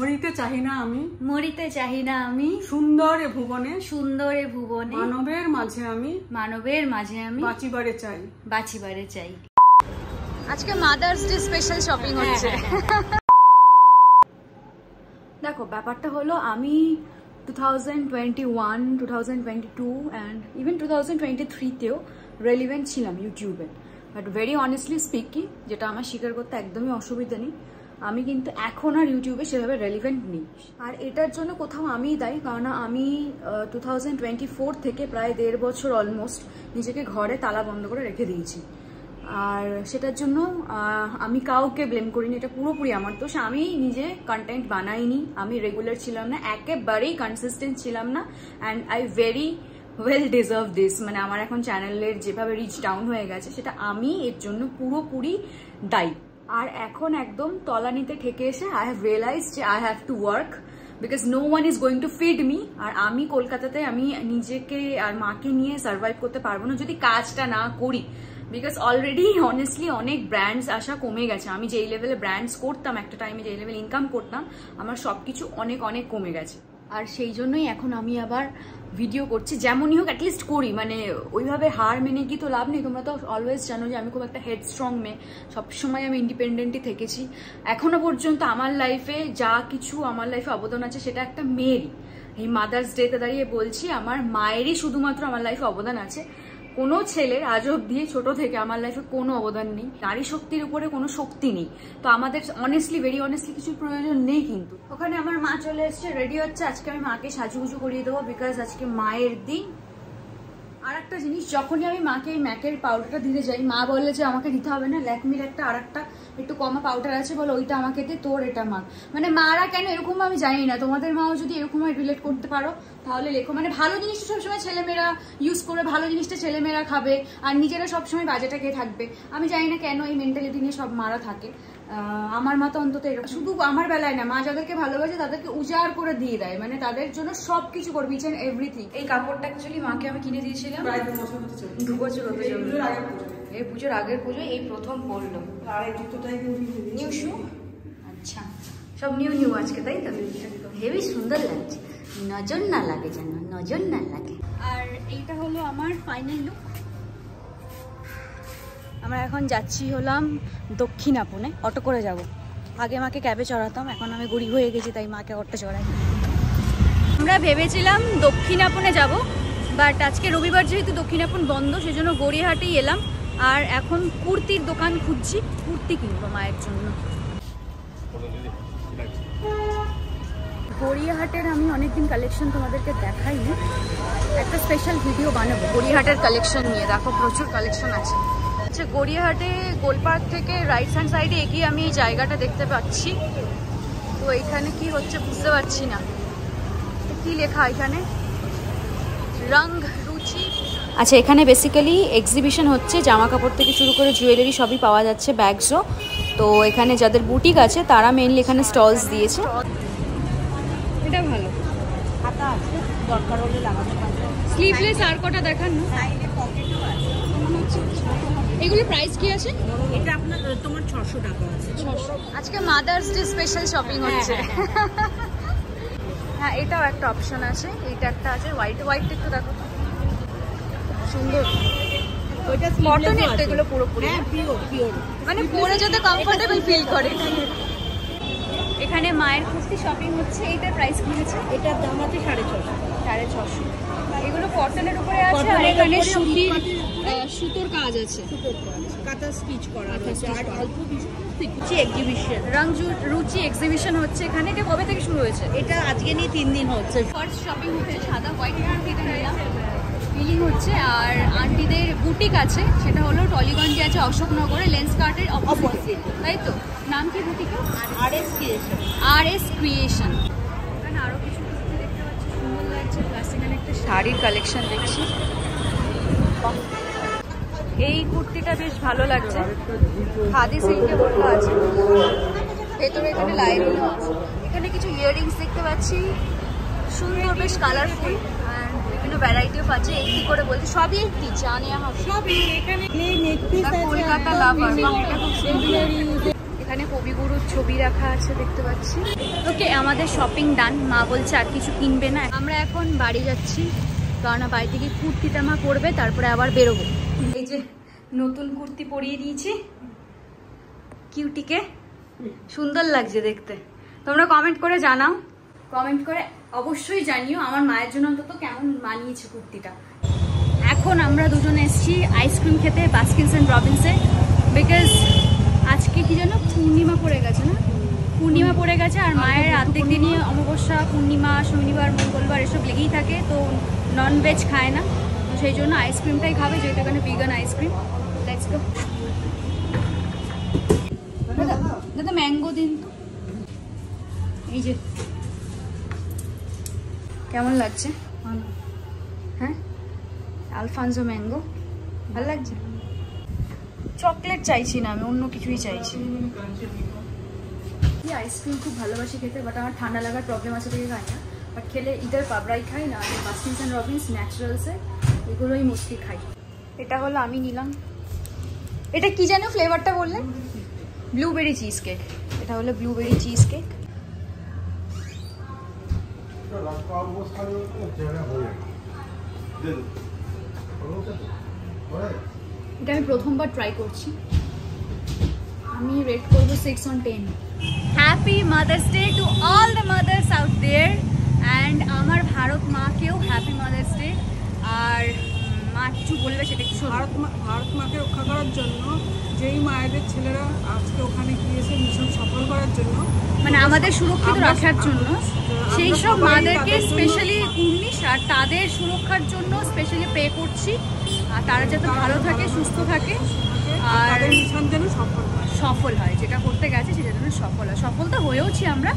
মরিতে চাহি না আমি, মরিতে চাহি না আমি, সুন্দরে ভুবনে, সুন্দরে ভুবনে, মানবের মাঝে আমি, মানবের মাঝে আমি বাঁচিবারে চাই, বাঁচিবারে চাই। আজকে মাদার্স ডে স্পেশাল শপিং হচ্ছে। দেখো ব্যাপারটা হলো আমি 2021, 2022 অ্যান্ড ইভেন 2023তেও রেলিভেন্ট ছিলাম ইউটিউবে, বাট ভেরি অনেস্টলি স্পিকিং, যেটা আমার স্বীকার করতে একদমই অসুবিধা নেই, আমি কিন্তু এখন আর ইউটিউবে সেভাবে রেলিভেন্ট নেই। আর এটার জন্য কোথাও আমিই দায়ী, কারণ আমি 2024 থেকে প্রায় 1.5 বছর অলমোস্ট নিজেকে ঘরে তালা বন্ধ করে রেখে দিয়েছি। আর সেটার জন্য আমি কাউকে ব্লেম করিনি, এটা পুরোপুরি আমার দোষ। আমি নিজে কন্টেন্ট বানাইনি, আমি রেগুলার ছিলাম না, একেবারেই কনসিস্টেন্ট ছিলাম না, and I very well deserve this. মানে আমার এখন চ্যানেলের যেভাবে রিচ ডাউন হয়ে গেছে, সেটা আমি এর জন্য পুরোপুরি দায়ী। আর এখন একদম তলানিতে ঠেকে এসে আই হ্যাভ রিয়েলাইজড যে I have to work, because no one is going to feed me. আর আমি কলকাতাতে আমি নিজেকে আর মাকে নিয়ে সার্ভাইভ করতে পারবো না যদি কাজটা না করি, বিকজ অলরেডি অনেস্টলি অনেক ব্র্যান্ডস আসা কমে গেছে। আমি যেই লেভেলে ব্র্যান্ডস করতাম একটা টাইমে, যেই লেভেল ইনকাম করতাম, আমার সবকিছু অনেক অনেক কমে গেছে। আর সেই জন্যই এখন আমি আবার ভিডিও করছি, যেমনই হোক অ্যাটলিস্ট করি। মানে ওইভাবে হার মেনে কি তো লাভ নেই। তোমরা তো অলওয়েজ জানো যে আমি খুব একটা হেডস্ট্রং মেয়ে, সবসময় আমি ইন্ডিপেন্ডেন্টই থেকেছি। এখনো পর্যন্ত আমার লাইফে যা কিছু আমার লাইফে অবদান আছে, সেটা একটা মেয়েরই। এই মাদার্স ডেতে দাঁড়িয়ে বলছি, আমার মায়েরই শুধুমাত্র আমার লাইফে অবদান আছে। কোনো ছেলের আজ অব্দি ছোট থেকে আমার লাইফে কোনো অবদান নেই। নারী শক্তির উপরে কোনো শক্তি নেই। তো আমাদের অনেস্টলি, ভেরি অনেস্টলি কিছু প্রয়োজন নেই। কিন্তু ওখানে আমার মা চলে এসছে, রেডি হচ্ছে। আজকে আমি মাকে সাজুগুজু করিয়ে দেবো, বিকজ আজকে মায়ের দিন। আর একটা জিনিস, যখনই আমি মাকে এই ম্যাকের পাউডারটা দিতে যাই, মা বলে যে আমাকে দিতে হবে না, ল্যাকমির একটা আর একটা একটু কমা পাউডার আছে, বলে ওইটা আমাকে দে, তোর এটা মা। মানে মারা কেন এরকম আমি জানি না। তোমাদের মাও যদি এরকম রিলেট করতে পারো তাহলে লেখো। মানে ভালো জিনিসটা সবসময় ছেলেমেয়েরা ইউজ করবে, ভালো জিনিসটা ছেলেমেয়েরা খাবে, আর নিজেরা সবসময় বাজেটা খেয়ে থাকবে। আমি জানি না কেন এই মেন্টালিটি নিয়ে সব মারা থাকে। আমার মা তো অন্তত এরকম, শুধু আমার বেলায় না, মা যাদেরকে ভালোবাসে তাদেরকে উজাড় করে দিয়ে দেয়। মানে তাদের জন্য সবকিছু করবে, ইচ এন্ড এভরিথিং। এই কাপড়টা অ্যাকচুয়ালি মাকে আমি কিনে দিয়েছিলাম 2 বছর হতে চলল। এই পুজোর আগের পুজো এই প্রথম পড়লো। নিউ শু, আচ্ছা সব নিউ নিউ আজকে, তাই তো? হেবি সুন্দর লাগছে, নজর না লাগে যেন, নজর না লাগে। আর এইটা হলো আমার ফাইনাল লুক। আমরা এখন যাচ্ছি হলাম দক্ষিণাপনে, অটো করে যাব। আগে মাকে ক্যাবে চড়াতাম, এখন আমি বুড়ি হয়ে গেছি, তাই মাকে অটো চড়াই। আমরা ভেবেছিলাম দক্ষিণাপনে যাব, বাট আজকে রবিবার যেহেতু দক্ষিণাপন বন্ধ, সেজন্য গড়িয়াহাটেই এলাম। আর এখন কুর্তির দোকান খুঁজছি, কুর্তি কিনবো মায়ের জন্য। গড়িয়াহাটের আমি অনেকদিন কালেকশন তোমাদেরকে দেখাইনি, একটা স্পেশাল ভিডিও বানাবো গড়িয়াহাটের কালেকশন নিয়ে। দেখো প্রচুর কালেকশন আছে। আচ্ছা, গড়িয়াহাটে গোলপার্ক থেকে রাইট হ্যান্ড সাইডে এগিয়ে আমি এই জায়গাটা দেখতে পাচ্ছি। তো এখানে কি হচ্ছে বুঝতে পারছি না, কি লেখা এখানে, রং রুচি। আচ্ছা, এখানে বেসিক্যালি এক্সিবিশন হচ্ছে, জামা কাপড় থেকে শুরু করে জুয়েলারি সবই পাওয়া যাচ্ছে, ব্যাগসও। তো এখানে যাদের বুটিক আছে তারা মেইনলি এখানে স্টলস দিয়েছে। এটা ভালো, হাতা আছে, দরকার হলে লাগাতে পারবে। স্লিভলেস আর কটা দেখান না, সাইডে পকেটও আছে। এগুলো প্রাইস কি আছে? এটা আপনার তোমার 600 টাকা আছে। 600। আজকে মাদার্স ডে স্পেশাল শপিং হচ্ছে। হ্যাঁ, এটাও একটা অপশন আছে, এইটা একটা আছে, হোয়াইট হোয়াইট একটু দেখো, সুন্দর। ওইটা কটনের তো এগুলো পুরোপুরি, হ্যাঁ পিওর পিওর, মানে পরে যাতে কমফোর্টেবল ফিল করে। এখানে মায়ের কুর্তি শপিং হচ্ছে। এইটার প্রাইস কি আছে? এটার দাম আছে 650। 650। এগুলো কটনের উপরে আছে, আর এখানে সুতোর কাজ আছে, কাঁথা স্টিচ করা আছে, আর অল্প কিছু এক্সিবিশন, রং রুচি এক্সিবিশন হচ্ছে এখানে। এটা কবে থেকে শুরু হয়েছে? এটা আজকে নিয়ে 3 দিন হচ্ছে। ফার্স্ট শপিং হচ্ছে সাদা হোয়াইট কুর্তিতে নিলাম, ফিলিং হচ্ছে। আর আন্টিদের বুটিক আছে, সেটা হলো টলিগঞ্জে আছে, অশোকনগরে, লেন্স কার্টের অপোজিট, তাই তো? নাম কি বুটিকের? RS creation. RS creation. এখানে আরো কিছু কুর্তি দেখতে পাচ্ছি, সুন্দর লাগছে। প্লাস এখানে একটা শাড়ির কালেকশন দেখছি। এই কুর্তিটা বেশ ভালো লাগছে, খাদি সিল্কে বললো আছে, ভেতরে এখানে লাইনিংও আছে। এখানে কিছু ইয়াররিংস দেখতে পাচ্ছি, সুন্দর বেশ কালারফুল, বিভিন্ন ভ্যারাইটিও আছে। 80 করে বলছে, সবই 80 জানি আমার সব। এখানে নেক পিস আছে, কলকাতা লাভার, এটা খুব সুন্দর। এখানে কবিগুরুর ছবি রাখা আছে দেখতে পাচ্ছি। ওকে, আমাদের শপিং ডান। মা বলছে আর কিছু কিনবে না। আমরা এখন বাড়ি যাচ্ছি, কারণ বাড়ি থেকে কুর্তি জামা পরবে, তারপরে আবার বেরোবো। এই যে নতুন কুর্তি পরিয়ে দিয়েছি কিউটিকে, সুন্দর লাগছে দেখতে। তোমরা কমেন্ট করে জানাও, কমেন্ট করে অবশ্যই জানিও আমার মায়ের জন্য অন্তত কেমন মানিয়েছে কুর্তিটা। এখন আমরা দুজনে এসেছি আইসক্রিম খেতে বাস্কিনস অ্যান্ড রবিন্সে, বিকজ আজকে কি যেন পূর্ণিমা পড়ে গেছে না, পূর্ণিমা পড়ে গেছে। আর মায়ের অর্ধেক দিনই অমাবস্যা, পূর্ণিমা, শনিবার, মঙ্গলবার এসব লেগেই থাকে, তো ননভেজ খায় না, তো সেই জন্য আইসক্রিমটাই খাবে, যেহেতু এখানে ভিগান আইসক্রিম। Let's go. দাদা ম্যাঙ্গো দিন তো। এই যে কেমন লাগছে? হ্যাঁ, আলফানসো ম্যাঙ্গো ভালো লাগছে। চকলেট চাইছি না, আমি অন্য কিছুই চাইছি। আইসক্রিম খুব ভালোবাসি খেতে, বাট আমার ঠান্ডা লাগার প্রবলেম আছে থেকে খাই না, বাট খেলে ইদার পাবরাই খাই না, বাস্কিনস অ্যান্ড রবিন্স ন্যাচারালসে এগুলোই মোস্টলি খাই। এটা হলো আমি নিলাম, এটা কি জানো ফ্লেভারটা বললে? Blueberry cheese cake. এটা হলো ব্লুবেরি চিজ কেক। এটা আমি প্রথমবার ট্রাই করছি, আমি রেট করবো 6 on 10। Happy mother's day to all the mothers out there, and আমার ভারত মাকেও হ্যাপি মাদার্স ডে। আর মা কিছু বলবে সেটা একটু ভারত মাকে রক্ষা করার জন্য যেই মায়েদের ছেলেরা আজকে ওখানে গিয়েছে মিশন সফল করার জন্য, মানে আমাদের সুরক্ষিত রাখার জন্য, সেই সব মাদেরকে স্পেশালি 19 আর তাদের সুরক্ষার জন্য স্পেশালি পে করছি, আর তারা যাতে ভালো থাকে, সুস্থ থাকে, আর মিশন যেন সফল হয়, যেটা করতে গেছে সেটা যেন সফল হয়। সফল তো হয়েওছি আমরা,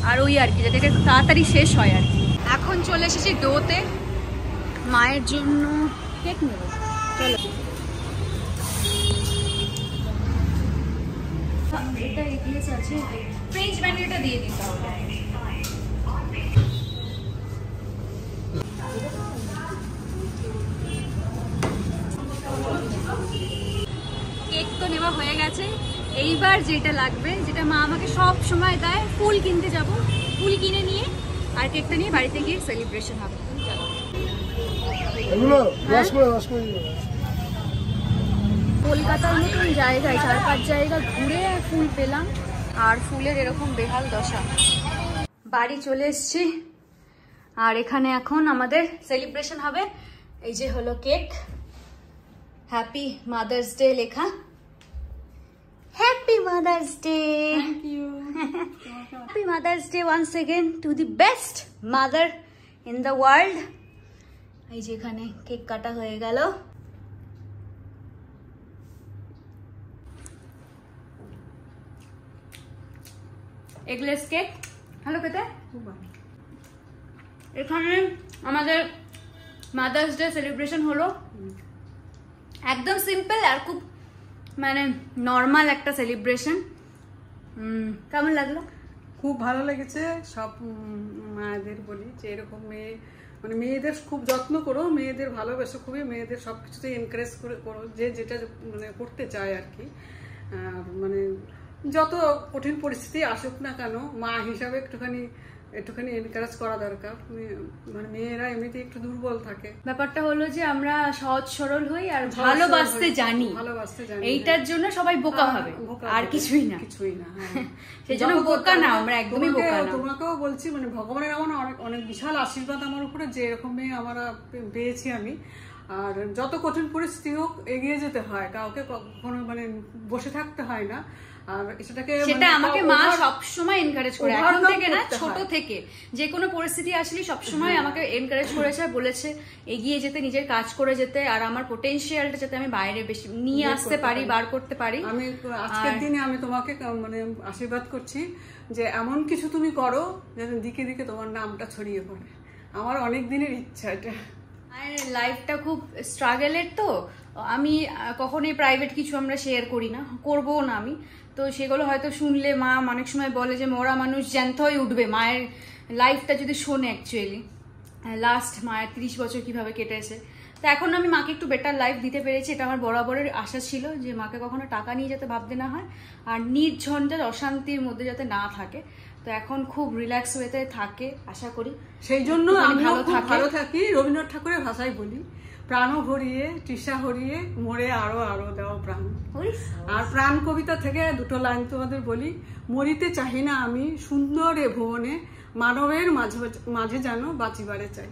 আর ওই আর কি যাতে এটা তাড়াতাড়ি শেষ হয় আর কি। এখন চলে এসেছি ডোতে, মায়ের জন্য কেক নেব। চলো, এটা এগিয়েছে আছে, ফ্রেঞ্চ ভ্যানিলাটা দিয়ে দিতে হবে। কেক তো নেওয়া হয়ে গেছে, এইবার যেটা লাগবে, যেটা মা আমাকে সব সময় দেয়, ফুল কিনতে যাব, ফুল কিনে নিয়ে আর কেকটা নিয়ে বাড়িতে গিয়ে সেলিব্রেশন হবে। কলকাতার মতন জায়গায় 4-5 জায়গা ঘুরে ফুল পেলাম, আর ফুলের এরকম বেহাল দশা। বাড়ি চলে এসছি, আর এখানে এখন আমাদের সেলিব্রেশন হবে। এই যে হলো কেক, হ্যাপি মাদার্স ডে লেখা। Happy mother's day, thank you. Happy mother's day once again to the best mother in the world. এই যে এখানে কেক কাটা হয়ে গেল। এগলেস কেক ভালো খেতে। এখানে আমাদের মাদার্স ডে সেলিব্রেশন হলো, একদম সিম্পল আর খুব মানে নর্মাল একটা সেলিব্রেশন। কেমন লাগলো? খুব ভালো লেগেছে। সব মায়েদের বলি যে এরকম মেয়ে, মানে মেয়েদের খুব যত্ন করো, মেয়েদের ভালোবেসো খুবই, মেয়েদের সব কিছুতেই এনকারেজ করো, যে যেটা মানে করতে চায় আর কি। মানে যত কঠিন পরিস্থিতি আসুক না কেন, মা হিসাবে একটুখানি এনকারেজ করা দরকার। মানে মেয়েরা এমনিতে একটু দুর্বল থাকে। ব্যাপারটা হলো যে আমরা সহজ সরল হই আর ভালোবাসতে জানি, এইটার জন্য সবাই বোকা হবে, আর কিছুই না। সেই জন্য বোকা না, আমরা একদমই বোকা না। তোমাকেও বলছি, মানে ভগবানের এমন অনেক বিশাল আশীর্বাদ আমার উপরে, যে এরকম মেয়ে আমরা পেয়েছি আমি। আর যত কঠিন পরিস্থিতি হোক এগিয়ে যেতে হয়, কাউকে কখনো মানে বসে থাকতে হয় না। আর সেটা আমাকে মা সবসময় এনকারেজ করে, এখন থেকে না, ছোট থেকে যে কোনো পরিস্থিতি আসলে সবসময় আমাকে এনকারেজ করেছে, বলেছে এগিয়ে যেতে, নিজের কাজ করে যেতে, আর আমার পোটেনশিয়ালটা যাতে আমি বাইরে বেশি নিয়ে আসতে পারি, বার করতে পারি। আমি আজকের দিনে আমি তোমাকে মানে আশীর্বাদ করছি যে এমন কিছু তুমি করো যেন দিকে দিকে তোমার নামটা ছড়িয়ে পড়ে। আমার অনেক দিনের ইচ্ছা এটা। আর লাইফটা খুব স্ট্রাগলের, তো আমি কখনোই প্রাইভেট কিছু আমরা শেয়ার করি না, করবো না আমি। তো সেগুলো হয়তো শুনলে মা অনেক সময় বলে যে মরা মানুষ জ্যান্ত হয়ে উঠবে। মায়ের লাইফটা যদি শোনে, অ্যাকচুয়ালি লাস্ট মায়ের 30 বছর কিভাবে কেটেছে, তো এখন আমি মাকে একটু বেটার লাইফ দিতে পেরেছি, এটা আমার বরাবরের আশা ছিল যে মাকে কখনো টাকা নিয়ে যাতে ভাবতে না হয় আর নির্ঝঞ্ঝাট অশান্তির মধ্যে যাতে না থাকে। তো এখন খুব রিল্যাক্স ওয়েতে থাকে আশা করি, সেই জন্য আমি ভালো থাকি। রবীন্দ্রনাথ ঠাকুরের ভাষায় বলি, প্রাণ হরিয়ে তৃষা হরিয়ে মোরে আরো আরো দেওয়া প্রাণ। আর প্রাণ কবিতা থেকে দুটো লাইন তোমাদের বলি, মরিতে চাহি না আমি সুন্দর এ ভুবনে, মানবের মাঝে যেন বাঁচিবারে চাই।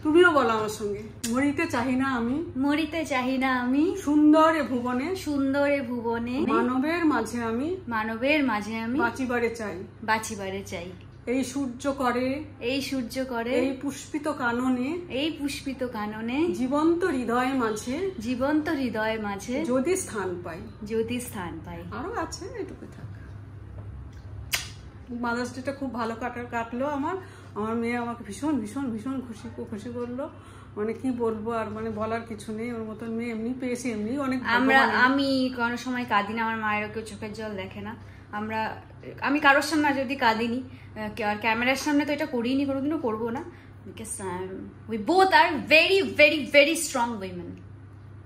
তুমিও বলো আমার সঙ্গে, মরিতে চাহি না আমি, মরিতে চাহি না আমি সুন্দর এ ভুবনে, সুন্দর এ ভুবনে, মানবের মাঝে আমি, মানবের মাঝে আমি বাঁচিবারে চাই, বাঁচিবারে চাই। এই সূর্য করে, এই সূর্য করে, এই পুষ্পিত কাননে, এই পুষ্পিত কাননে, জীবন্ত হৃদয় মাঝে, জীবন্ত হৃদয় মাঝে যদি স্থান পাই, যদি স্থান পাই। আরো আছে, এটুকু থাক। মাদার্স ডেটা খুব ভালো কাটলো আমার মেয়ে আমাকে ভীষণ ভীষণ ভীষণ খুশি করলো, মানে কি বলবো আর, মানে বলার কিছু নেই। ওর মতন মেয়ে এমনি পেয়েছি, এমনি অনেক। আমি কোনো সময় কাঁদি না, আমার মায়েরও কেউ চোখের জল দেখে না। আমি কারোর সামনে যদি কাঁদিনি, আর ক্যামেরার সামনে তো এটা করিনি, কোনোদিনও করবো না, because we both are very very very strong women,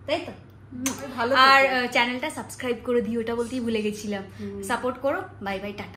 তাই তো? আর চ্যানেলটা সাবস্ক্রাইব করে দিও, ওটা বলতেই ভুলে গেছিলাম। সাপোর্ট করো। Bye bye, tata.